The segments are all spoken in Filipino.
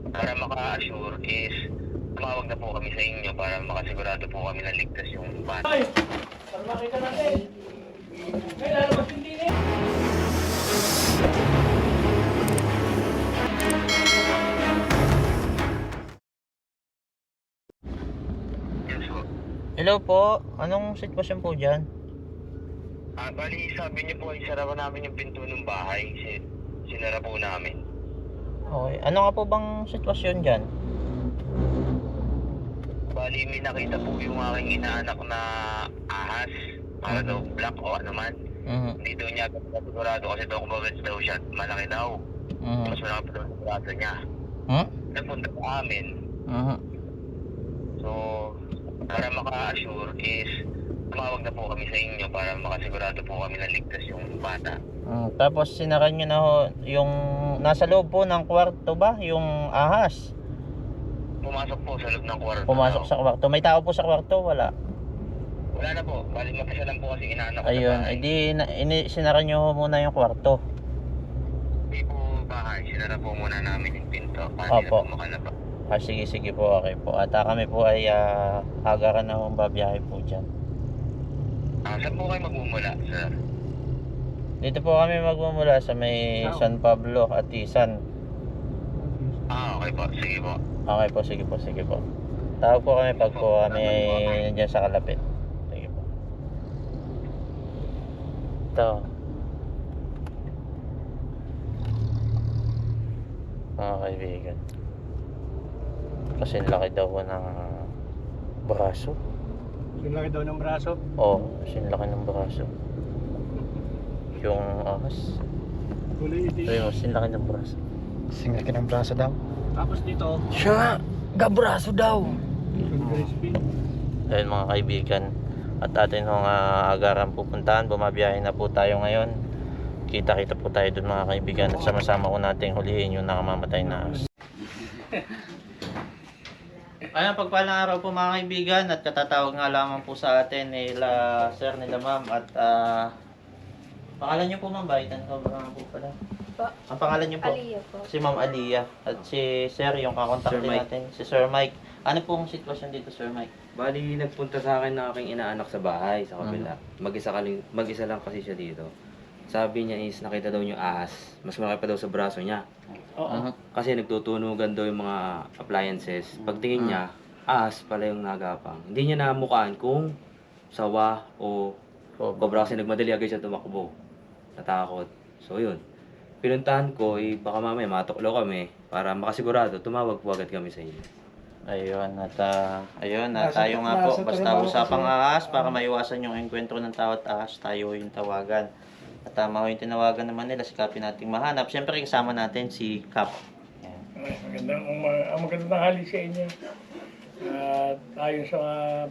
para maka-assure is tumawag na po kami sa inyo para makasigurado po kami na ligtas yung bata. Ay! Para makita natin. May lalabas hindi na. Yes po. Hello po, anong sitwasyon po dyan? Bali sabi niyo po, isara po namin yung pinto ng bahay. Sinara po namin. Okay, ano nga po bang sitwasyon dyan? Bali may nakita po yung aking inaanak na ahas. Para daw black o ano man. Hindi daw niya sigurado kasi daw kumabits daw siya. Malaki daw. Mas malaki pa daw sa braso niya. Napunta po amin. So, para maka-assure is tumawag na po kami sa inyo para makasigurado po kami na ligtas yung bata. Tapos sinara nyo na ho, yung nasa loob po ng kwarto ba? Yung ahas? Pumasok po sa loob ng kwarto. Pumasok sa kwarto. May tao po sa kwarto? Wala. Wala na po. Bali mag-isa lang po kasi inaanak ko Ayun, sa bahay. sinara nyo ho muna yung kwarto. Hindi po bahay. Sinara po muna namin yung pinto. Para hindi na Opo. po makalabas. Sige po, okay po. At kami po ay agaran na hong babiyahe po dyan. Saan po kayo magmumula, sir? Dito po kami magmumula sa may San Pablo, Atisan. Okay po. Sige po. Okay po, sige po. Tawag po kami pag po kami nandiyan sa kalapit. Sige po. Ito. Mga kaibigan. Kasi laki daw po ng braso. Yung laki daw ng braso. Oo, kasi laki ng braso. Yung ahas. Kulay Sabi mo, laki ng braso. Singlaki ng braso daw. Tapos dito, Siya! Gabraso daw! yung crispy. Ayun mga kaibigan, at atin hong agaran pupuntahan, bumabiyahe na po tayo ngayon. Kita-kita po tayo dun mga kaibigan at sama-sama ko nating hulihin yung nakamamatay na ahas. Ayan, pagpalang araw po mga kaibigan at katatawag nga lamang po sa atin nila sir, nila ma'am at pangalan niyo po ma'am, baitan ko ba po pala? Ang pangalan niyo po? Aliyah po. Si Ma'am Aliyah at si Sir yung kakontak Sir din Mike. natin, si Sir Mike. Ano pong sitwasyon dito Sir Mike? Bali, nagpunta sa akin na aking inaanak sa bahay, sa kabila. Mag-isa lang kasi siya dito. Sabi niya is nakita daw yung ahas. Mas malaki pa daw sa braso niya. Oo. Kasi nagtutunugan daw yung mga appliances. Pagtingin niya, ahas pala yung nagapang. Hindi niya namukaan kung sawa o kobra kasi nagmadali agad siya tumakbo. Natakot. So yun. Pinuntahan ko, baka mamaya matuklo kami para makasigurado, tumawag po agad kami sa inyo. Ayun, at tayo nga po, basta usapang ahas para maiwasan yung enkwentro ng tao at ahas, tayo yung tawagan. At tama ko yung tinawagan naman nila, sikapin nating mahanap. Siyempre kasama natin si Cap. Magandang hali sa inyo. At ayon sa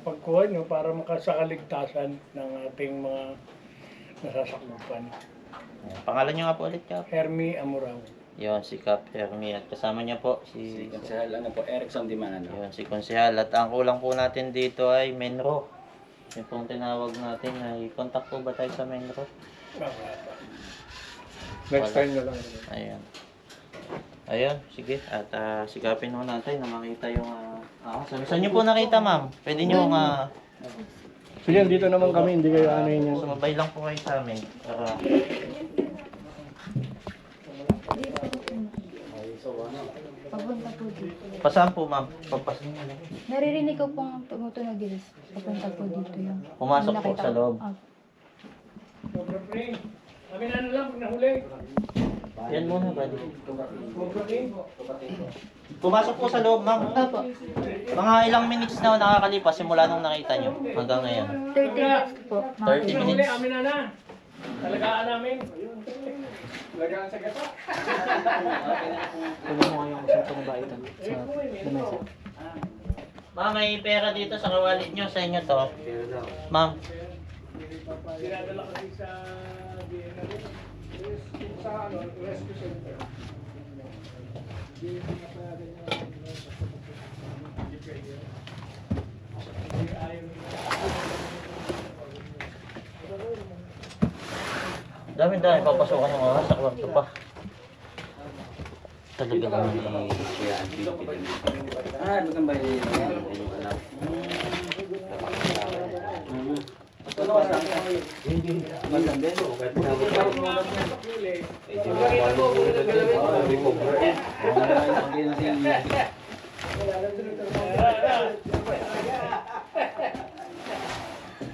pagkuha nyo para makasakaligtasan ng ating mga nasasakupan. Ayan, pangalan niyo nga po ulit, Cap. Hermie Amurao. Yun, si Cap Hermie at kasama niya po si Konsehal po, Erickson Dimano. yun, si Konsehal. At ang kulang po natin dito ay Menro. Yung pong tinawag natin ay contact po ba tayo sa Menro? Next time na lang. Ayun. Ayun, sige. At sikapin ho natin na makita yung saan niyo po nakita, ma'am? Pwede niyo Sige, dito naman kami, hindi kayo ano yun yan. sumabay lang po kayo sa amin. Para Papunta po dito. pasaan po, ma'am? Naririnig ko pong tumutunog dito. Papunta po dito yung... Pumasok po nakita sa ko. loob. Kami na lang, pag nahuli. Yan muna, buddy. Pumasok po sa loob, ma'am. Opo. Mga ilang minutes na nakakalipas simula nung nakita niyo hanggang ngayon. 30 minutes po. 30 minutes. Amin na. Talagaan namin. Talagaan sa gata. Kunin mo yung isang pangabaitan sa lamesa. Ma'am, may pera dito sa kawalid niyo. Sa inyo to. Ma'am. Dinadala kasi sa rescue center. Dami-dami papasukan ng oras sa kwarto pa. Talaga naman eh. Ah, bukan bayi yung anak.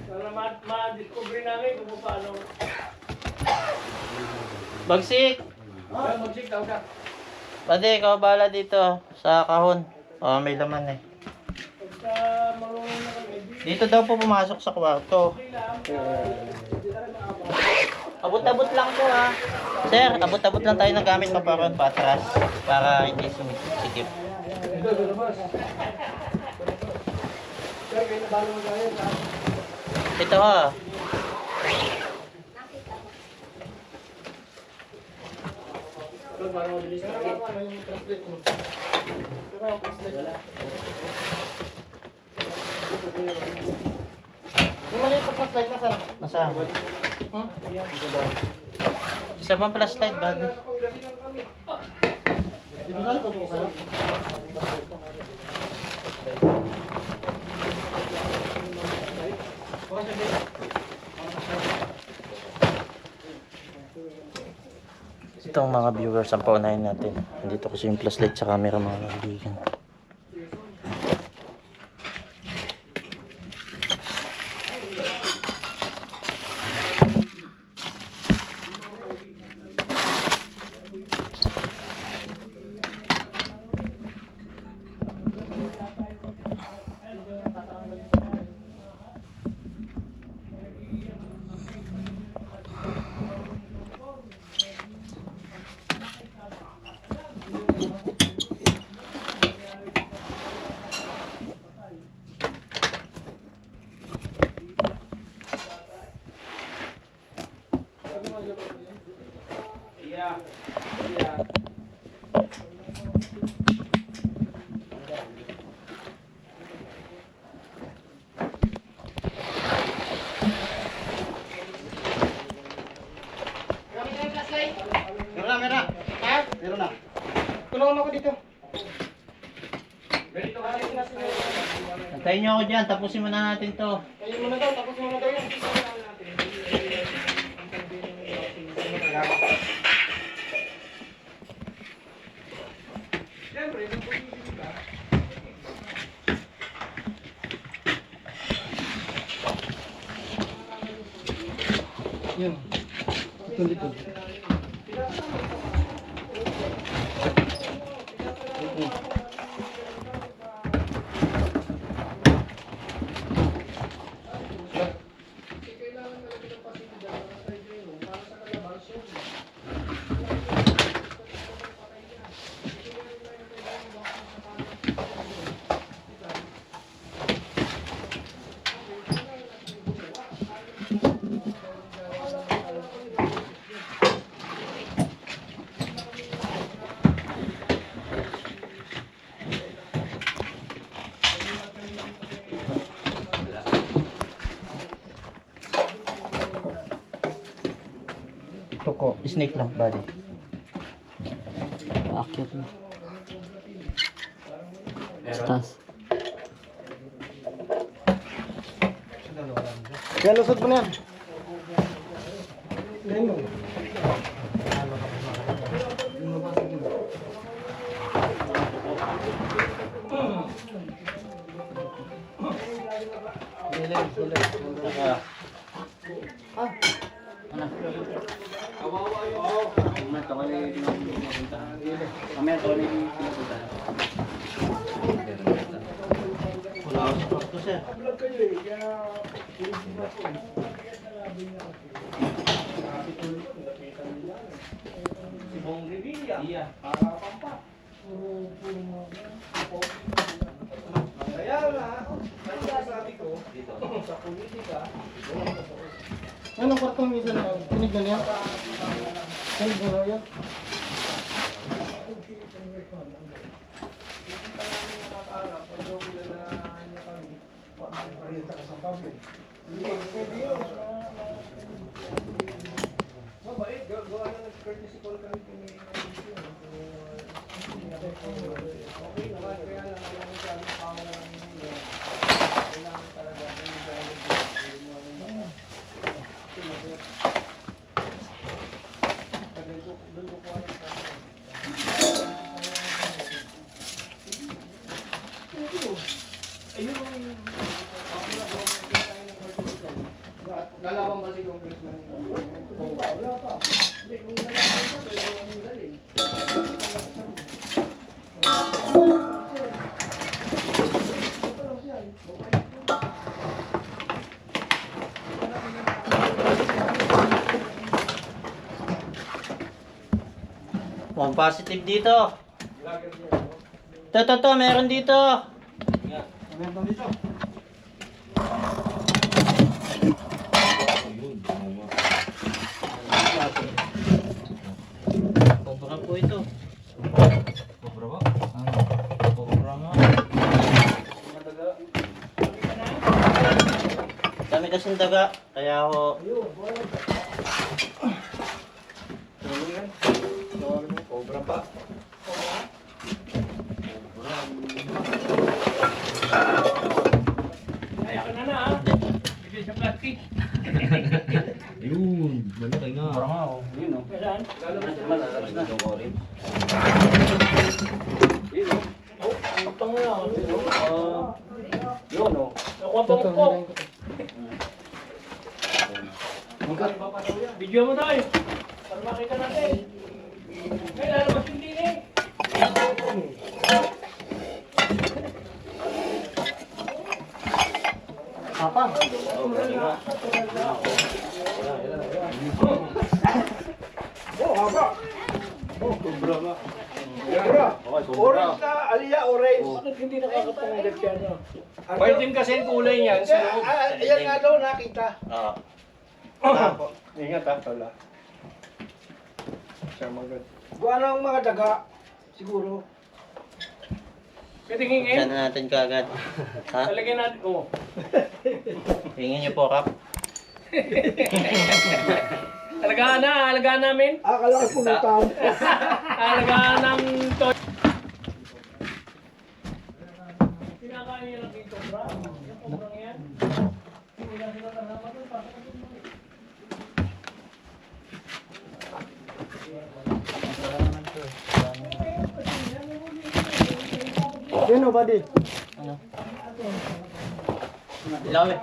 Para ma-discover namin kung paano. Bagsik! Mag-check daw ka. Pwede, ikaw bahala dito sa kahon. Oh, may laman eh. Pagka marunong na kami, Dito daw po pumasok sa kwarto. Abot-abot lang po ha. Sir, abot-abot lang tayo ng gamit paparon patras para hindi sumisikip. Ito ha. Nasa? Isa pang flashlight ba? Itong mga viewers ang paunahin natin. Dito kasi yung flashlight sa camera mga kaibigan. Antayin nyo ako dyan, tapusin muna natin to. Yun. Ito dito. Toko, snake lang, buddy. Paakyat mo. Stas. Kaya lusot mo na yan. Wala ako sa kwarto, sir. Anong kwartong isa na? Tinignan niya? Tinignan niya yan? Lalawang ba si Congressman? Wala pa. Hindi, kung One positive dito. To, meron dito. meron dito. Cobra po ito. Cobra ba? Cobra nga. Dami kasing daga, kaya ako... Cobra pa. Ayan na na, ha? Bigay sa plastic. Ayun, malaki nga. Cobra nga, oh. Yun, oh. Saan? Lalabas na. Itong orange. Yun, oh. Oh, ang tanga na. Yun, oh. Nakuha pa ko. Video mo tayo. Para makita natin. May lalabas yung dinig. Kapang. Oh, haba. Oh, cobra nga. Orange na, Aliyah, orange. Bakit hindi nakakapangagat siya, no? Pwede kasi yung kulay niyan. Ayan nga daw, nakita. Oo. Ingat ha, tala. Siya magad. Buwan ang mga daga, siguro. Pwede hingin. Saan na natin kagad? Ha? Talagyan natin. Oh. Hingin niyo po, Kap. Alagaan namin. Akala ko pulutan. Alagaan ng toy. Kinakain niya lang dito, bro. Yung kumbrang yan. Hindi na sila kasama doon. Yan o, buddy. Ano? Ilaw eh.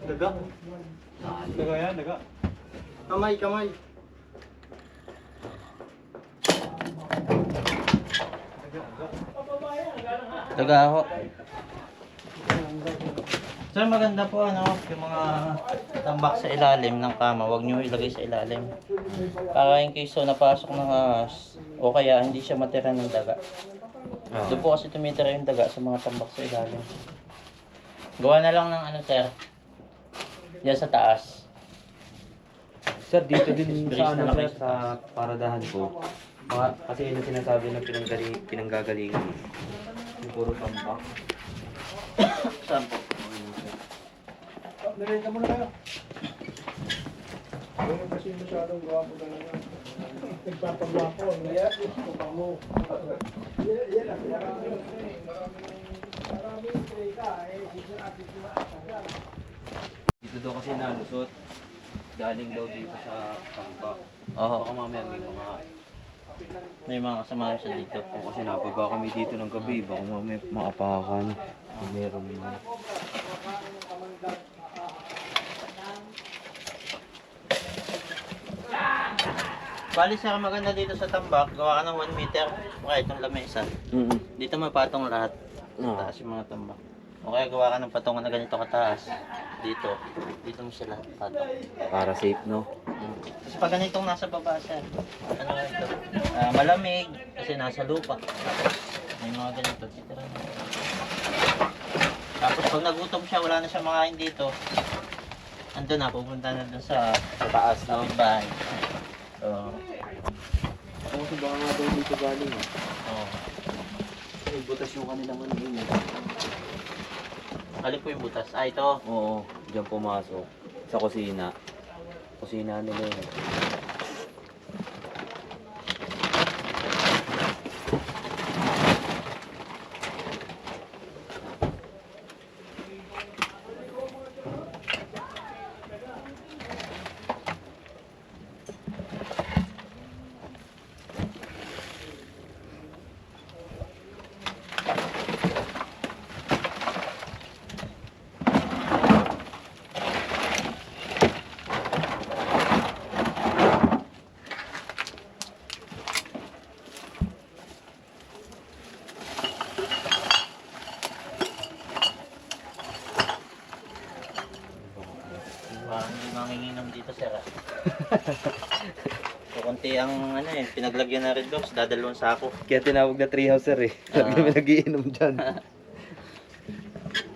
Daga. Daga yan, daga. Kamay, kamay. Daga ako. Sir, maganda po ano, yung mga tambak sa ilalim ng kama, huwag nyo ilagay sa ilalim. Para in case so napasok ng ahas, o kaya hindi siya matira ng daga. Doon po kasi tumitira yung daga sa mga tambak sa ilalim. Gawa na lang ng ano, sir. Diyan sa taas. Sir, dito din Brace sa na ano lang sir, kayo. sa paradahan ko. Kasi yun ang sinasabi ng pinanggagalingan. Yung puro tambak. Saan po? Narinig ka muna kayo. Ganun kasi masyadong gwapo talaga. Nagpapagwapo. Kaya, gusto mo. Yan ang maraming trika. Dito daw kasi nalusot. Galing daw dito sa tambak. Oo. Baka mamaya May mga kasama siya dito. kasi napaba kami dito ng gabi. Baka mamaya maapakan. Meron mo. Bali sir, maganda dito sa tambak, gawa ka ng 1 meter, okay, itong lamesa. Dito mapatong lahat, taas yung mga tambak. O kaya gawa ka ng patungan na ganito kataas. Dito mo sila patong. Para safe, no? Kasi pag ganitong nasa baba sir, ano nga ito? Malamig, kasi nasa lupa. May mga ganito, titira na. Tapos pag nagutom siya, wala na siya makain dito. Ando na, pupunta na dun sa taas ng bahay. Oo. Kasi baka nga daw dito galing. Oo. Butas yung kanilang ano yun. Alin po yung butas? Ah, ito. Oo, diyan pumasok. Sa kusina. Kusina nila yun. sir. Kunti ang ano eh, pinaglagyan na red doors, dadalawang sako. Kaya tinawag na treehouse sir eh. Lagi kami nagiinom dyan.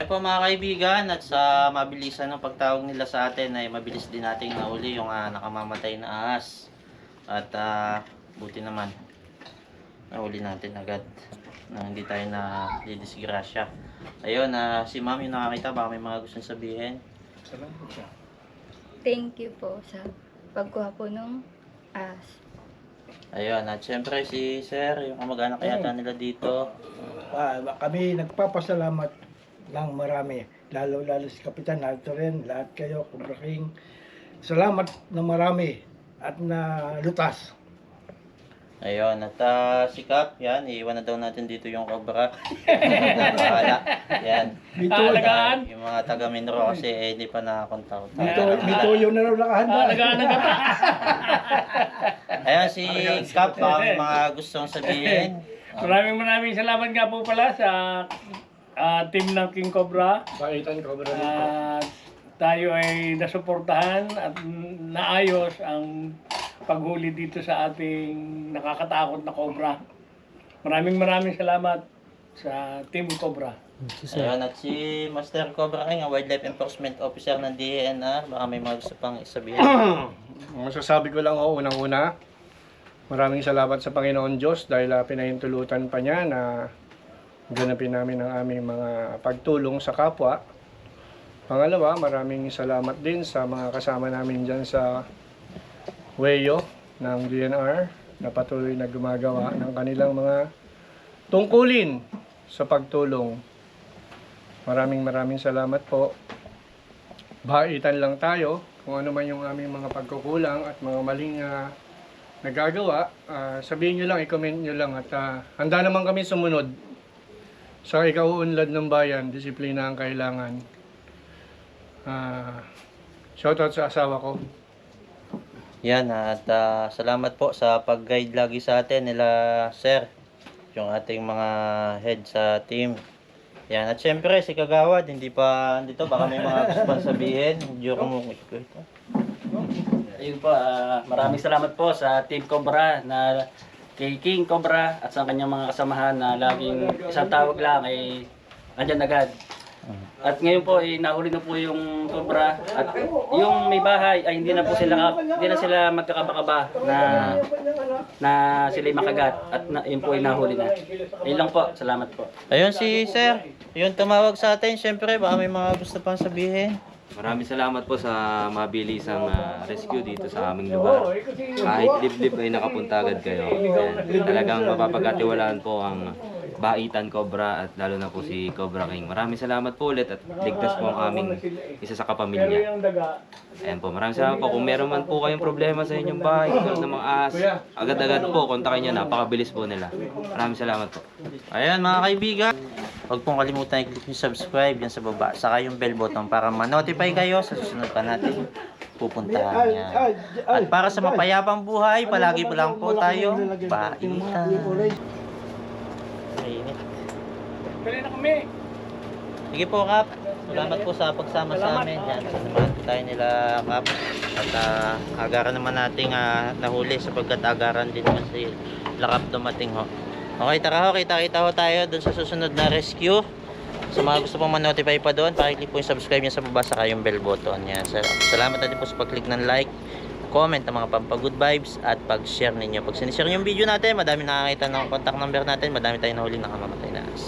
Ay po mga kaibigan, at sa mabilisan ng pagtawag nila sa atin ay mabilis din nating nahuli yung nakamamatay na ahas. At buti naman nahuli natin agad na hindi tayo na didisgrasya. Ayun, si ma'am yung nakakita, baka may mga gustong sabihin. Thank you po sa pagkuha po nung ahas. Ayun, at syempre si sir, yung kamag-anak yata nila dito. Kami nagpapasalamat ng marami. Lalo si Kapitan Alto rin, lahat kayo, Cobra King. Salamat ng marami at na lutas. Ayun, at si Kap, yan, iiwan na daw natin dito yung cobra. Bahala. Yan. Alagaan. Yung mga taga Minro kasi hindi pa nakakontak. Mituyo na raw nakahanda. Alagaan ng gata. Ayun, si Kap, baka may mga gustong sabihin. Maraming salamat nga po pala sa team ng King Cobra. Baitan Cobra Tayo ay nasuportahan at naayos ang paghuli dito sa ating nakakatakot na cobra. Maraming salamat sa Team Cobra. Ayun, at si Master Cobra King, ang Wildlife Enforcement Officer ng DENR, baka may mga gusto pang isabihin. Masasabi ko lang unang-una, maraming salamat sa Panginoon Diyos dahil pinahintulutan pa niya na ganapin namin ang aming mga pagtulong sa kapwa. Pangalawa, maraming salamat din sa mga kasama namin dyan sa Weyo ng DNR na patuloy na gumagawa ng kanilang mga tungkulin sa pagtulong. Maraming salamat po. Baitan lang tayo kung ano man yung aming mga pagkukulang at mga maling nagagawa. Sabihin nyo lang, i-comment nyo lang at handa naman kami sumunod sa ikauunlad ng bayan. Disiplina ang kailangan. Shoutout sa asawa ko. Yan, at salamat po sa pag-guide lagi sa atin nila sir, yung ating mga head sa team. Yan, at syempre si Kagawad, hindi pa dito, baka may mga gusto pang sabihin. Ayun po, maraming salamat po sa Team Cobra na kay King Cobra at sa kanyang mga kasamahan na laging isang tawag lang ay andyan agad. At ngayon po nahuli na po yung cobra at yung may bahay ay hindi na sila magkakabakaba na sila makagat at yun po ay nahuli na. Ayun lang po, salamat po. Ayun si sir, yung tumawag sa atin, syempre baka may mga gusto pang sabihin. Maraming salamat po sa mabilisang rescue dito sa aming lugar. Kahit liblib ay nakapunta agad kayo. Ayan, talagang mapapagkatiwalaan po ang Baitan Cobra at lalo na po si Cobra King. Maraming salamat po ulit at ligtas po ang aming isa sa kapamilya. Ayan po, maraming salamat po. Kung meron man po kayong problema sa inyong bahay, tulad ng mga ahas, agad-agad po, kontakin nyo, napakabilis po nila. Maraming salamat po. Ayan mga kaibigan, huwag pong kalimutan i-click yung subscribe yan sa baba, saka yung bell button para ma-notify kayo sa susunod pa natin pupuntahan yan. At para sa mapayapang buhay, palagi po lang po tayo baitan. Mainit. Pwede na kami. Sige po Kap, salamat po sa pagsama sa amin. Yan, sasamahan po tayo nila Kap. At agaran naman nating nahuli sapagkat agaran din naman si Lakap dumating ho. Okay, tara ho, kita-kita ho tayo dun sa susunod na rescue. Sa mga gusto pong ma-notify pa doon, pakiclick po yung subscribe nyo sa baba saka yung bell button. Yan. Salamat natin po sa pag-click ng like, comment ng mga pampagood vibes at pag-share ninyo. Pag sinishare yung video natin, madami nakakita ng contact number natin, madami tayong nahuli nakamamatay na ahas.